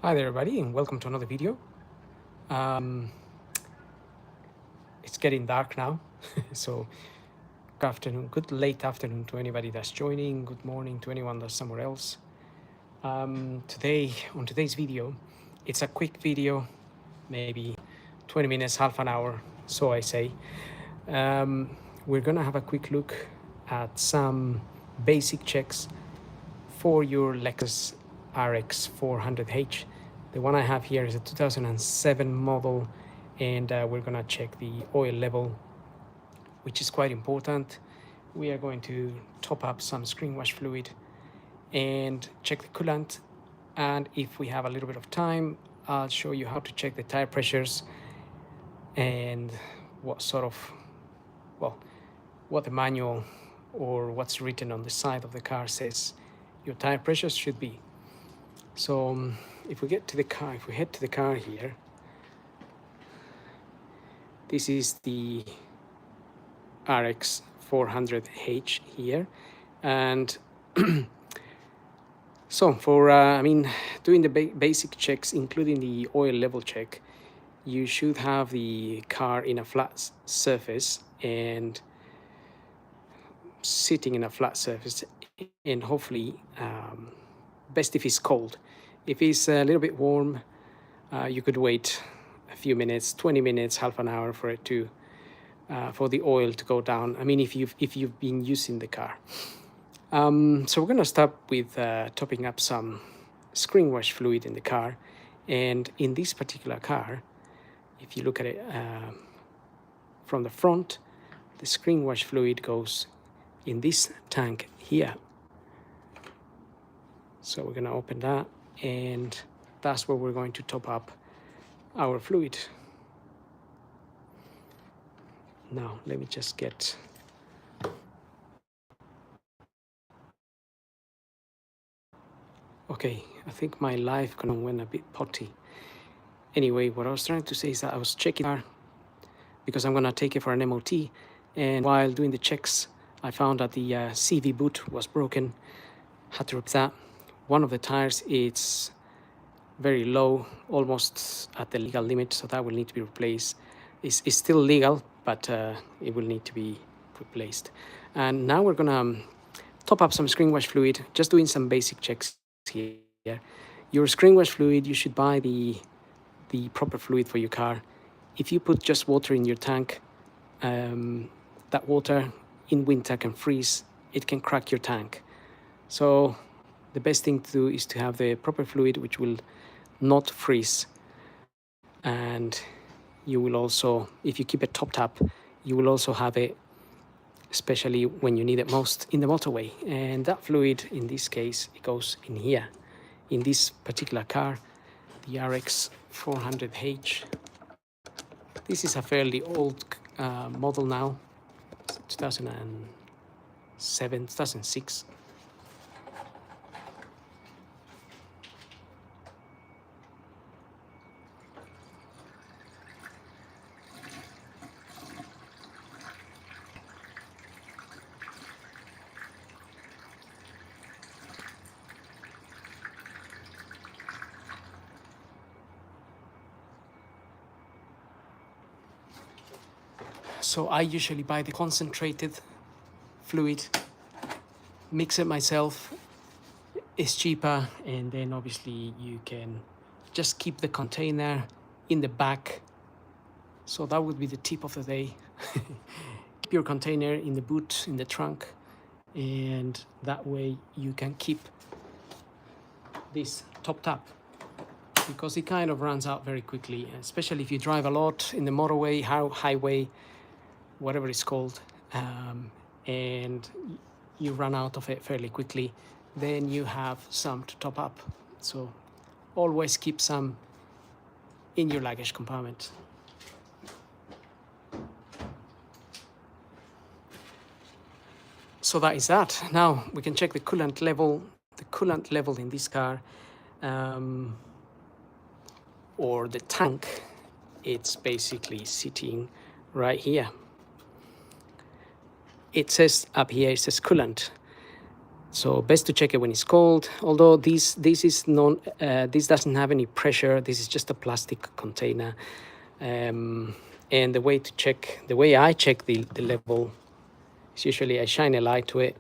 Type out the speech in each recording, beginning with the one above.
Hi there everybody and welcome to another video. Um, it's getting dark now, so good afternoon, good late afternoon to anybody that's joining, good morning to anyone that's somewhere else. On today's video, it's a quick video, maybe 20 minutes, half an hour, so I say. We're gonna have a quick look at some basic checks for your Lexus RX400h. The one I have here is a 2007 model, and we're gonna check the oil level, which is quite important. We are going to top up some screen wash fluid and check the coolant. And if we have a little bit of time, I'll show you how to check the tire pressures and what sort of, well, what the manual or what's written on the side of the car says your tire pressures should be. So if we head to the car here, this is the RX400h here, and so for doing the basic checks, including the oil level check, you should have the car in a flat surface and sitting in a flat surface, and hopefully best if it's cold. If it's a little bit warm, you could wait a few minutes, 20 minutes, half an hour for it to for the oil to go down. I mean, if you've been using the car. So we're going to start with topping up some screen wash fluid in the car. And in this particular car, if you look at it from the front, the screen wash fluid goes in this tank here. So we're going to open that, and that's where we're going to top up our fluid. Now, let me just get... Okay, I think my live connection went a bit potty. Anyway, what I was trying to say is that I was checking the car because I'm going to take it for an MOT, and while doing the checks, I found that the CV boot was broken. Had to replace that. One of the tires, it's very low, almost at the legal limit, so that will need to be replaced. It's still legal, but it will need to be replaced. And now we're gonna top up some screen wash fluid, just doing some basic checks here. Your screen wash fluid, you should buy the proper fluid for your car. If you put just water in your tank, that water in winter can freeze, it can crack your tank. So the best thing to do is to have the proper fluid, which will not freeze. And you will also, if you keep it topped up, you will also have it, especially when you need it most, in the motorway. And that fluid, in this case, it goes in here. In this particular car, the RX400h. This is a fairly old model now, 2007, 2006. So I usually buy the concentrated fluid, mix it myself. It's cheaper, and then obviously you can just keep the container in the back. So that would be the tip of the day. Keep your container in the boot, in the trunk, and that way you can keep this topped up, because it kind of runs out very quickly, especially if you drive a lot in the motorway, highway, whatever it's called, and you run out of it fairly quickly, then you have some to top up. So always keep some in your luggage compartment. So that is that. Now we can check the coolant level. The coolant level in this car, or the tank, it's basically sitting right here. It says up here, it says coolant. So best to check it when it's cold. Although this is non, this doesn't have any pressure. This is just a plastic container. And the way to check, the way I check the level is usually I shine a light to it,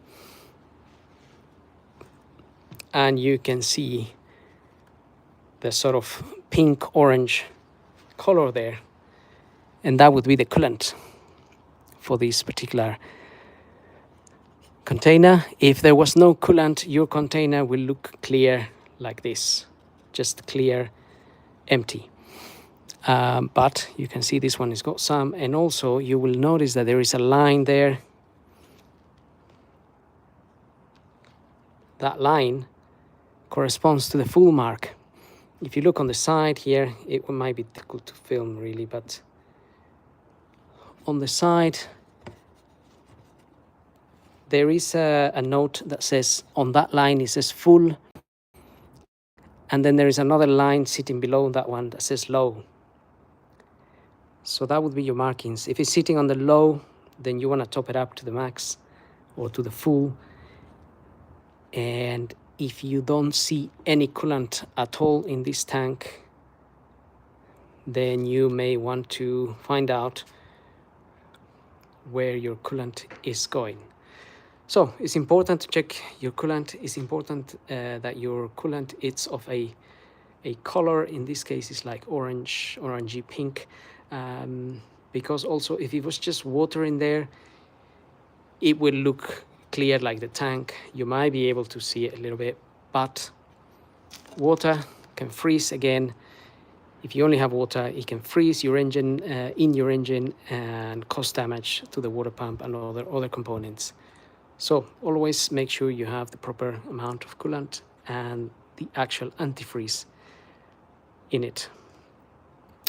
and you can see the sort of pink orange color there, and that would be the coolant for this particular container. If there was no coolant, your container will look clear like this, just clear, empty. But you can see this one has got some, and also you will notice that there is a line there. That line corresponds to the full mark. If you look on the side here, it might be difficult to film really, but on the side there is a note that says, on that line it says full, and then there is another line sitting below that one that says low. So that would be your markings. If it's sitting on the low, then you want to top it up to the max or to the full. And if you don't see any coolant at all in this tank, then you may want to find out where your coolant is going. So it's important to check your coolant. It's important that your coolant is of a color. In this case, it's like orange, orangey pink. Because also if it was just water in there, it will look clear like the tank. You might be able to see it a little bit, but water can freeze again. If you only have water, it can freeze your engine, in your engine, and cause damage to the water pump and other components. So always make sure you have the proper amount of coolant and the actual antifreeze in it,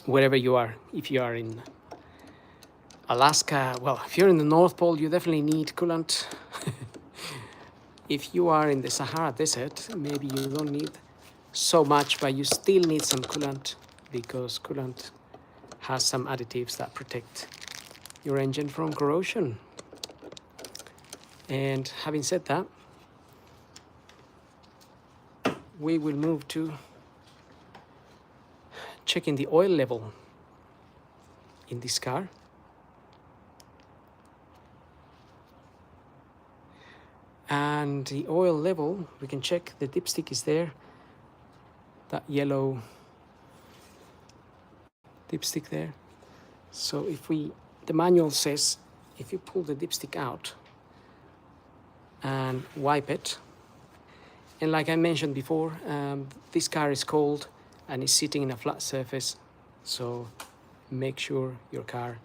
wherever you are. If you are in Alaska, well, if you're in the North Pole, you definitely need coolant. If you are in the Sahara Desert, maybe you don't need so much, but you still need some coolant, because coolant has some additives that protect your engine from corrosion. And having said that, we will move to checking the oil level in this car. And the oil level, we can check, the dipstick is there, that yellow dipstick there. So if the manual says, if you pull the dipstick out and wipe it, and like I mentioned before, this car is cold and is sitting in a flat surface, so make sure your car,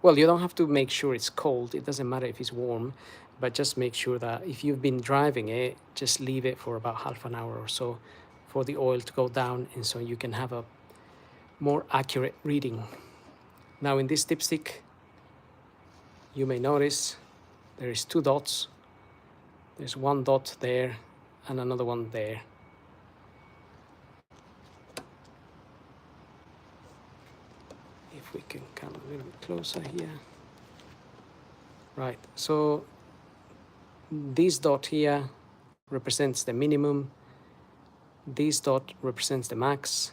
well, you don't have to make sure it's cold, it doesn't matter if it's warm, but just make sure that if you've been driving it, just leave it for about half an hour or so for the oil to go down, and so you can have a more accurate reading. Now in this dipstick, you may notice there is 2 dots. There's 1 dot there and another one there. If we can come a little bit closer here. Right, so this dot here represents the minimum. This dot represents the max.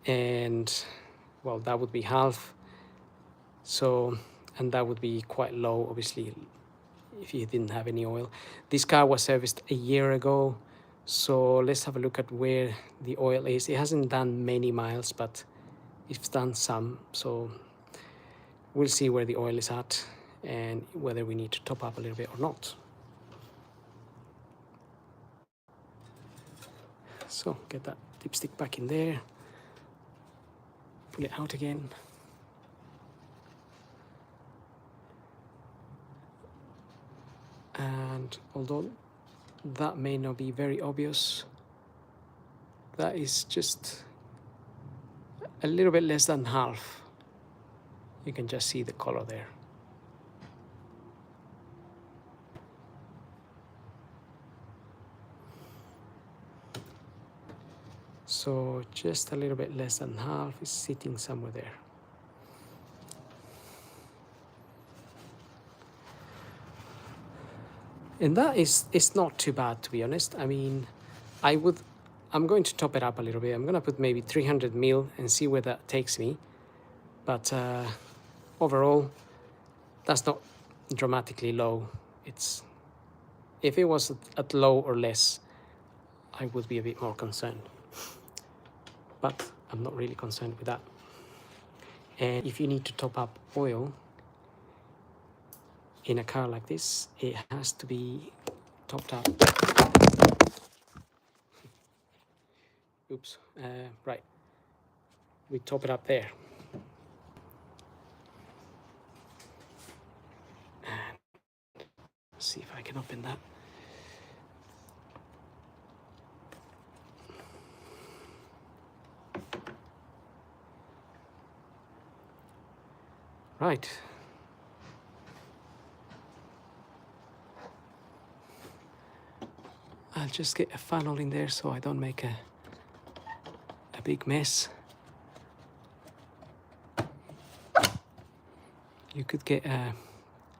And well, that would be half. So, and that would be quite low, obviously, if you didn't have any oil. This car was serviced a year ago, so let's have a look at where the oil is. It hasn't done many miles, but it's done some, so we'll see where the oil is at and whether we need to top up a little bit or not. So get that dipstick back in there, pull it out again. And although that may not be very obvious, that is just a little bit less than half. You can just see the color there. So just a little bit less than half is sitting somewhere there. And that is, it's not too bad, to be honest. I mean, I'm going to top it up a little bit. I'm going to put maybe 300 mil and see where that takes me. But overall, that's not dramatically low. It's, if it was at low or less, I would be a bit more concerned. But I'm not really concerned with that. And if you need to top up oil in a car like this, it has to be topped up. Oops, right. We top it up there. And see if I can open that. Right. I'll just get a funnel in there so I don't make a big mess. You could get a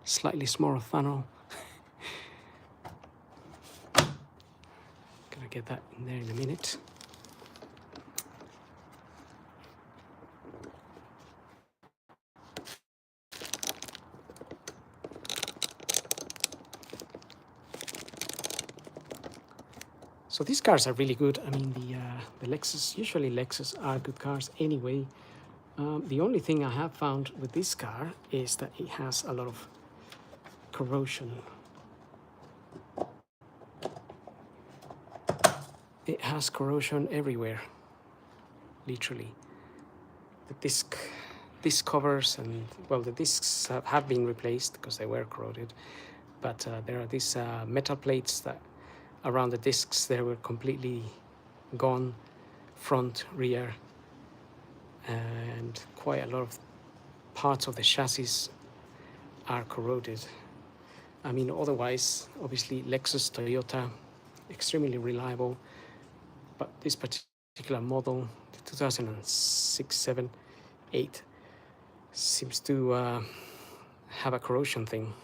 slightly smaller funnel. Gonna get that in there in a minute. So these cars are really good. I mean, the Lexus, usually Lexus are good cars anyway. The only thing I have found with this car is that it has a lot of corrosion. It has corrosion everywhere, literally. The disc covers, and well, the discs have been replaced because they were corroded, but there are these metal plates that around the discs, they were completely gone, front, rear, and quite a lot of parts of the chassis are corroded. I mean, otherwise, obviously, Lexus, Toyota, extremely reliable, but this particular model, the 2006, 7, 8, seems to have a corrosion thing.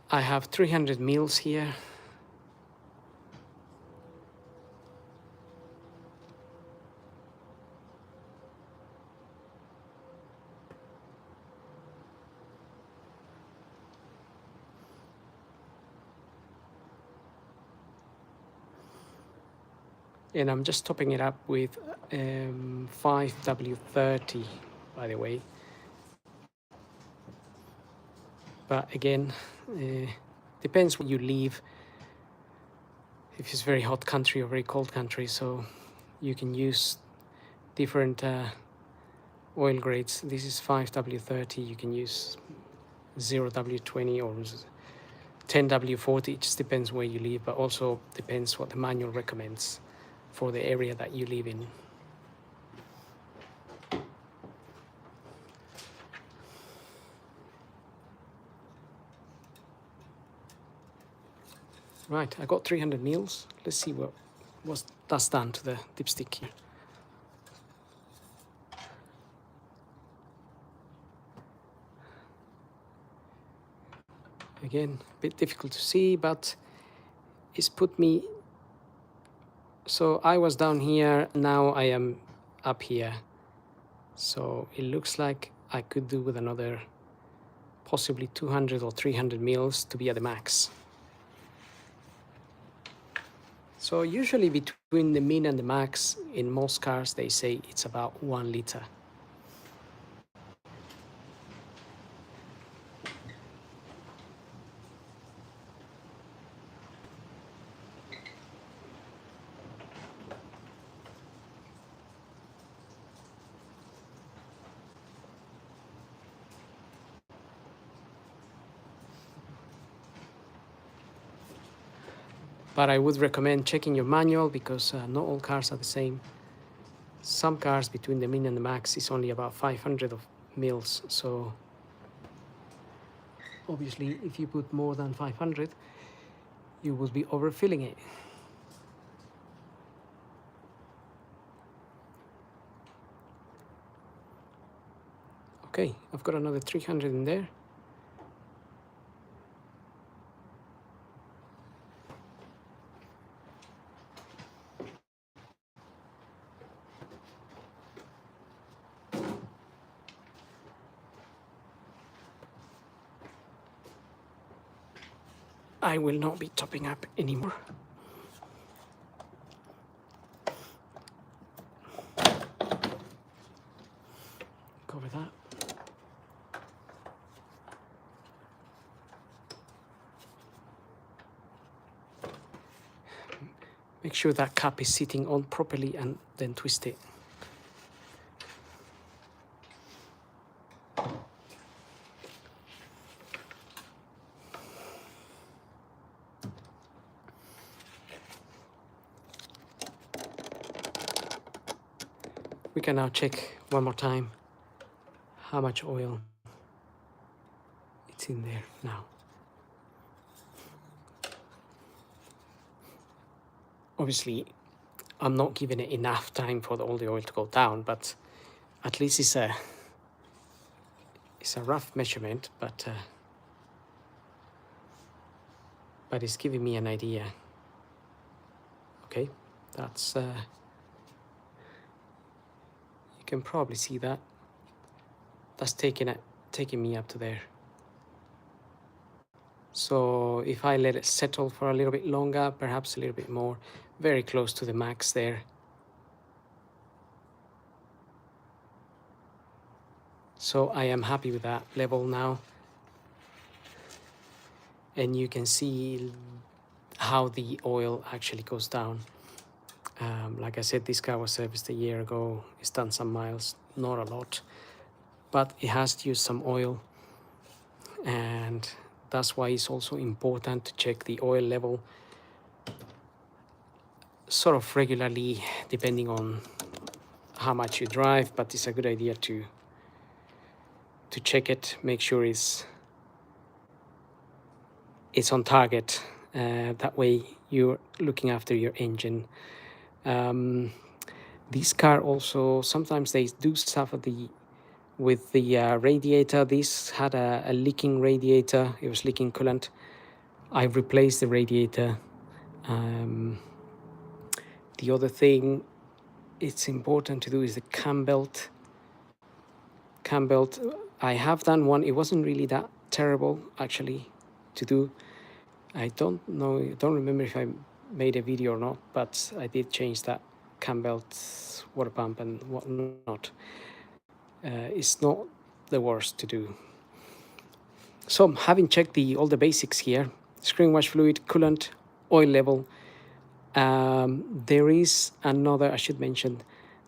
I have 300 mils here. And I'm just topping it up with 5W30, by the way. But again, depends where you live. If it's very hot country or very cold country, so you can use different oil grades. This is 5W30. You can use 0W20 or 10W40. It just depends where you live, but also depends what the manual recommends for the area that you live in. Right, I got 300 mils. Let's see what that's done to the dipstick here. Again, a bit difficult to see, but it's put me, so I was down here, now I am up here. So it looks like I could do with another possibly 200 or 300 mils to be at the max. So usually between the min and the max, in most cars, they say it's about 1 liter. But I would recommend checking your manual because not all cars are the same. some cars between the min and the max is only about 500 of mils. So obviously, if you put more than 500, you will be overfilling it. Okay, I've got another 300 in there. I will not be topping up anymore. Cover that. Make sure that cap is sitting on properly and then twist it. We can now check one more time how much oil it's in there now. Obviously, I'm not giving it enough time for all the oil to go down, but at least it's a rough measurement, but it's giving me an idea. Okay, that's you can probably see that. That's taking me up to there. So if I let it settle for a little bit longer, perhaps a little bit more, very close to the max there. So I am happy with that level now. And you can see how the oil actually goes down. Like I said, this car was serviced a year ago. It's done some miles, not a lot, but it has used some oil. And that's why it's also important to check the oil level sort of regularly, depending on how much you drive, but it's a good idea to check it, make sure it's on target. That way you're looking after your engine. This car also, sometimes they do suffer with the radiator. This had a leaking radiator. It was leaking coolant. I replaced the radiator. The other thing it's important to do is the cam belt. Cam belt, I have done one. It wasn't really that terrible actually to do. I don't remember if I made a video or not, but I did change that cam belt, water pump and whatnot. It's not the worst to do. So having checked all the basics here, screen wash fluid, coolant, oil level, there is another, I should mention,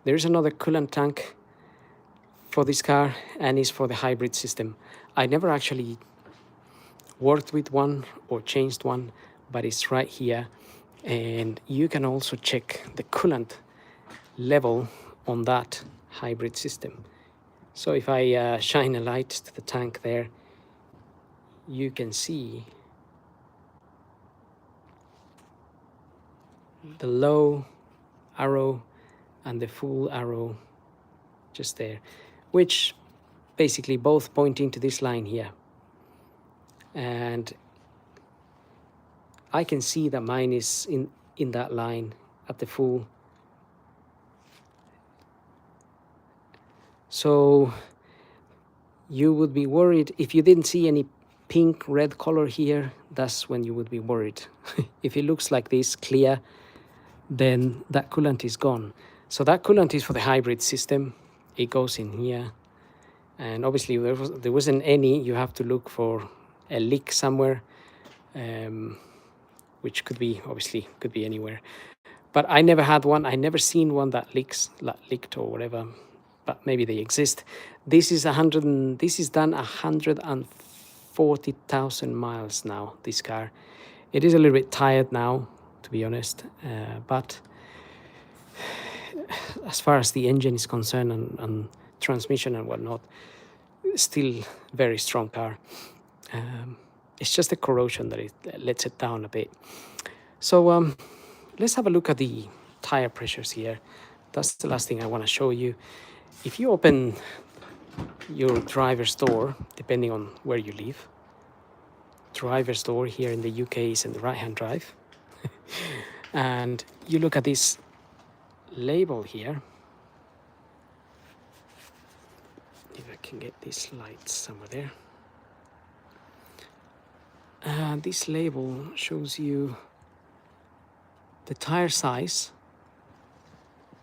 there is another coolant tank for this car, and it's for the hybrid system. I never actually worked with one or changed one, but it's right here. And you can also check the coolant level on that hybrid system. So if I shine a light to the tank there, you can see the low arrow and the full arrow just there, which basically both pointing to this line here. And I can see that mine is in that line at the full. So you would be worried if you didn't see any pink red color here. That's when you would be worried. If it looks like this clear, then that coolant is gone. So that coolant is for the hybrid system. It goes in here, and obviously there wasn't any. You have to look for a leak somewhere, which could be anywhere. But I never had one. I never seen one that leaked or whatever. But maybe they exist. This is done 140,000 miles now. This car, it is a little bit tired now, to be honest. But as far as the engine is concerned and transmission and whatnot, still very strong car. It's just the corrosion that it lets it down a bit. So let's have a look at the tire pressures here. That's the last thing I want to show you. If you open your driver's door, depending on where you live, driver's door here in the UK is in the right-hand drive, and you look at this label here. If I can get this light somewhere there. This label shows you the tire size.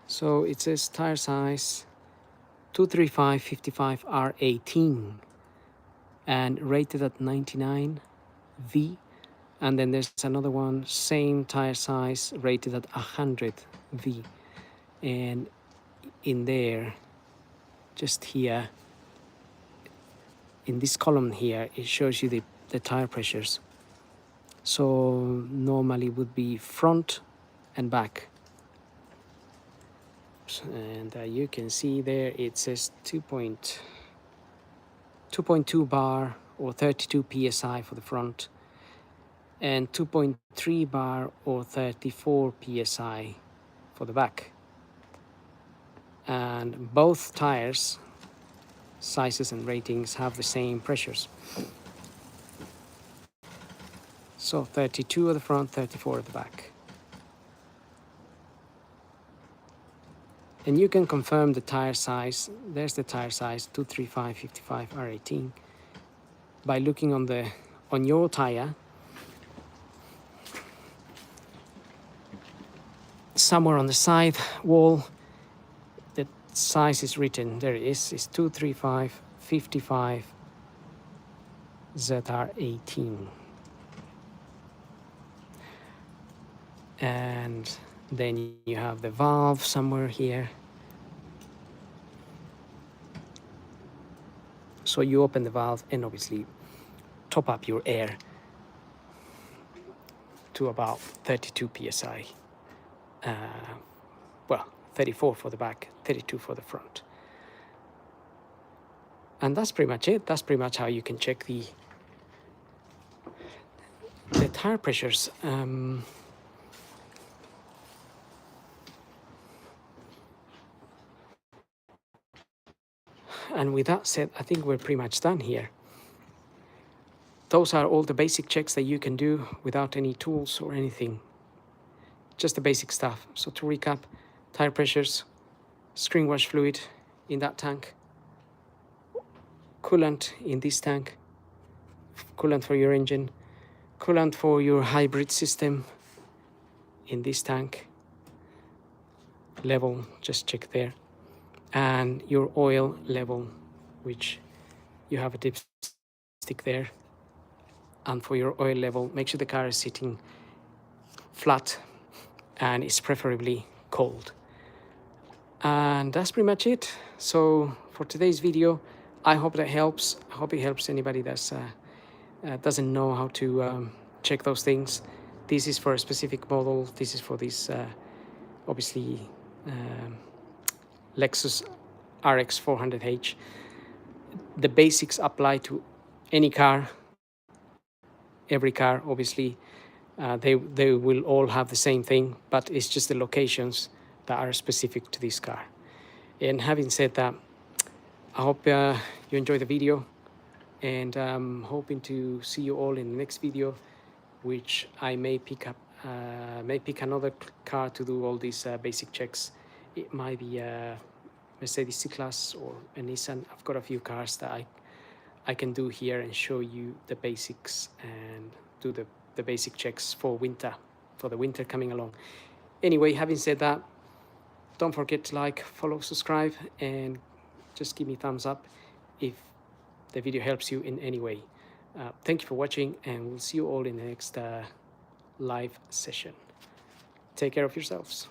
So it says tire size 235/55 R18 and rated at 99 V. And then there's another one, same tire size, rated at 100 V. And in there, just here, in this column here, it shows you the tire pressures. So normally would be front and back. And you can see there it says 2.2 bar or 32 psi for the front, and 2.3 bar or 34 psi for the back. And both tires sizes and ratings have the same pressures. So 32 at the front, 34 at the back. And you can confirm the tire size. There's the tire size 235/55 R18 by looking on your tire. Somewhere on the side wall, the size is written. There it is. It's 235/55 ZR18. And then you have the valve somewhere here. So you open the valve and obviously top up your air to about 32 psi. Well, 34 for the back, 32 for the front. And that's pretty much it. That's pretty much how you can check the tire pressures. And with that said, I think we're pretty much done here. Those are all the basic checks that you can do without any tools or anything. Just the basic stuff. So to recap, tire pressures, screen wash fluid in that tank, coolant in this tank, coolant for your engine, coolant for your hybrid system in this tank, level, just check there, and your oil level, which you have a dipstick there. And for your oil level, make sure the car is sitting flat and it's preferably cold. And that's pretty much it. So for today's video, I hope that helps. I hope it helps anybody that doesn't know how to check those things. This is for a specific model. This is for this, obviously, Lexus RX400h. The basics apply to any car, every car, obviously. They will all have the same thing, but it's just the locations that are specific to this car. And having said that, I hope you enjoy the video, and I'm hoping to see you all in the next video, which I may pick another car to do all these basic checks. It might be a Mercedes C-Class or a Nissan. I've got a few cars that I can do here and show you the basics and do the basic checks for the winter coming along. Anyway, having said that, don't forget to like, follow, subscribe, and just give me a thumbs up if the video helps you in any way. Thank you for watching, and we'll see you all in the next live session. Take care of yourselves.